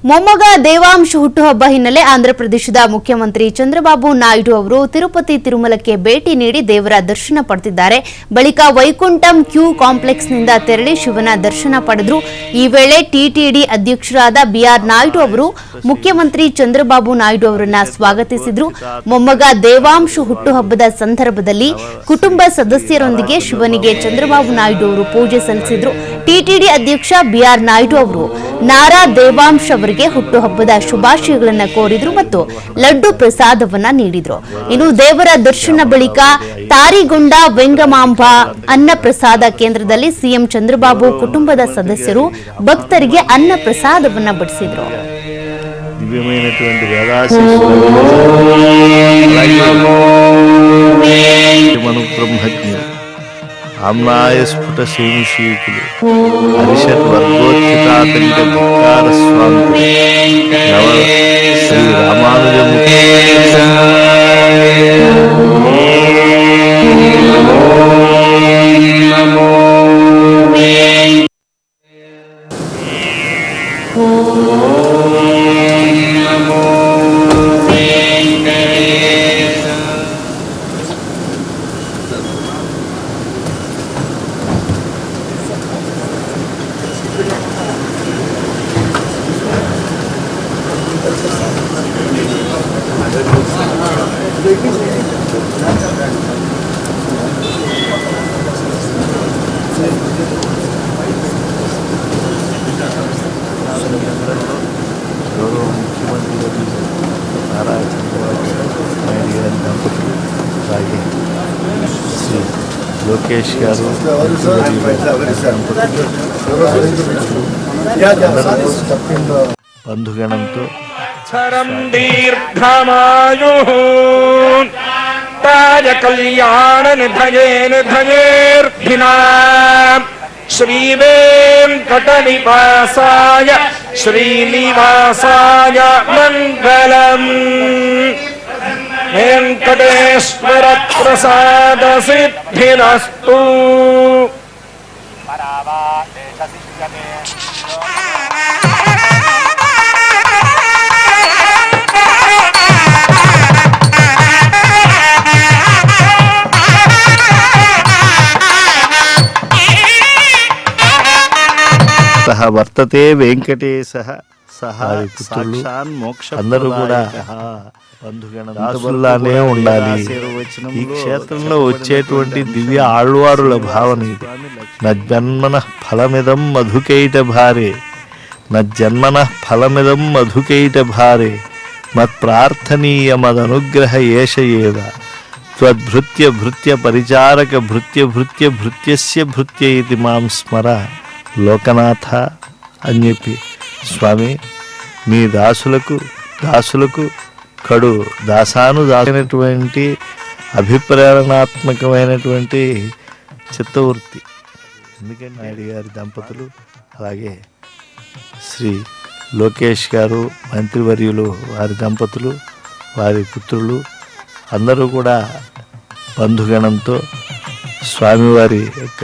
ಮೊಮ್ಮಗ ದೇವಾಂಶ ಹುಟ್ಟುಹಬ್ಬ ಹಿನ್ನೆಲೆ ಆಂಧ್ರಪ್ರದೇಶದ ಮುಖ್ಯಮಂತ್ರಿ ಚಂದ್ರಬಾಬು ನಾಯ್ಡು ಅವರು ತಿರುಪತಿ ತಿರುಮಲಕ್ಕೆ ಭೇಟಿ ನೀಡಿ ದೇವರ ದರ್ಶನ ಪಡೆದಿದ್ದಾರೆ. ಬಳಿಕ ವೈಕುಂಠಂ ಕ್ಯೂ ಕಾಂಪ್ಲೆಕ್ಸ್ನಿಂದ ತೆರಳಿ ಶಿವನ ದರ್ಶನ ಪಡೆದರು. ಈ ವೇಳೆ ಟಿಟಿಡಿ ಅಧ್ಯಕ್ಷರಾದ ಬಿಆರ್ ನಾಯ್ಡು ಅವರು ಮುಖ್ಯಮಂತ್ರಿ ಚಂದ್ರಬಾಬು ನಾಯ್ಡು ಅವರನ್ನ ಸ್ವಾಗತಿಸಿದರು. ಮೊಮ್ಮಗ ದೇವಾಂಶ ಹುಟ್ಟುಹಬ್ಬದ ಸಂದರ್ಭದಲ್ಲಿ ಕುಟುಂಬ ಸದಸ್ಯರೊಂದಿಗೆ ಶಿವನಿಗೆ ಚಂದ್ರಬಾಬು ನಾಯ್ಡು ಅವರು ಪೂಜೆ ಸಲ್ಲಿಸಿದರು. ಟಿಟಿಡಿ ಅಧ್ಯಕ್ಷ ಬಿಆರ್ ನಾಯ್ಡು ಅವರು ನಾರಾ ದೇವಾಂಶ ಅವರಿಗೆ ಹುಟ್ಟುಹಬ್ಬದ ಶುಭಾಶಯಗಳನ್ನು ಕೋರಿದ್ರು ಮತ್ತು ಲಡ್ಡು ಪ್ರಸಾದವನ್ನ ನೀಡಿದ್ರು. ಇನ್ನು ದೇವರ ದರ್ಶನ ಬಳಿಕ ತಾರಿಗೊಂಡ ವೆಂಗಮಾಂಬ ಅನ್ನ ಪ್ರಸಾದ ಕೇಂದ್ರದಲ್ಲಿ ಸಿಎಂ ಚಂದ್ರಬಾಬು ಕುಟುಂಬದ ಸದಸ್ಯರು ಭಕ್ತರಿಗೆ ಅನ್ನ ಪ್ರಸಾದವನ್ನ ಬಡಿಸಿದ್ರು. ఆమ్నాయ స్ఫుట శేషీకులు హరిషత్ వర్గోత్థితాతంక ధిక్కార స్వామి నవ శ్రీ రామానుజముఖి గౌరవ ముఖ్యమంత్రి నారా చంద్రబాబు నాయుడు గారి దంపతులు అలాగే శ్రీ లోకేష్ గారు బంధుగణంతో కళ్యాణ నిధయేర్ధినా శ్రీ వెంకట నివాసాయ శ్రీనివాసాయ మంగళం. వెంకటేశ్వర ప్రసాద సిద్ధిరస్తు. సహ వర్తతే వెంకటేశ సహా సాక్షాన్ మోక్ష అందరూ కూడా బంధుగణంలానే ఉండాలి. ఈ క్షేత్రంలో వచ్చేటువంటి దివ్య ఆళ్వారుల భావన ఇది. నజ్జన్మన ఫలమిదం మధుకైట భారే నజ్జన్మన ఫలమిదం మధుకైట భారే మత్ప్రార్థనీయమదనుగ్రహ ఏష ఏవ త్వద్భృత్య భృత్య పరిచారక భృత్య భృత్య భృత్యస్య భృత్య ఇది మాం స్మర లోకనాథ అని చెప్పి స్వామి మీ దాసులకు కడు దాసానుదాసైనటువంటి అభిప్రేరణాత్మకమైనటువంటి చిత్తవృత్తి. ఎందుకంటే నాయుడు గారి దంపతులు అలాగే శ్రీ లోకేష్ గారు మంత్రివర్యులు వారి దంపతులు వారి పుత్రులు అందరూ కూడా బంధుగణంతో స్వామివారి యొక్క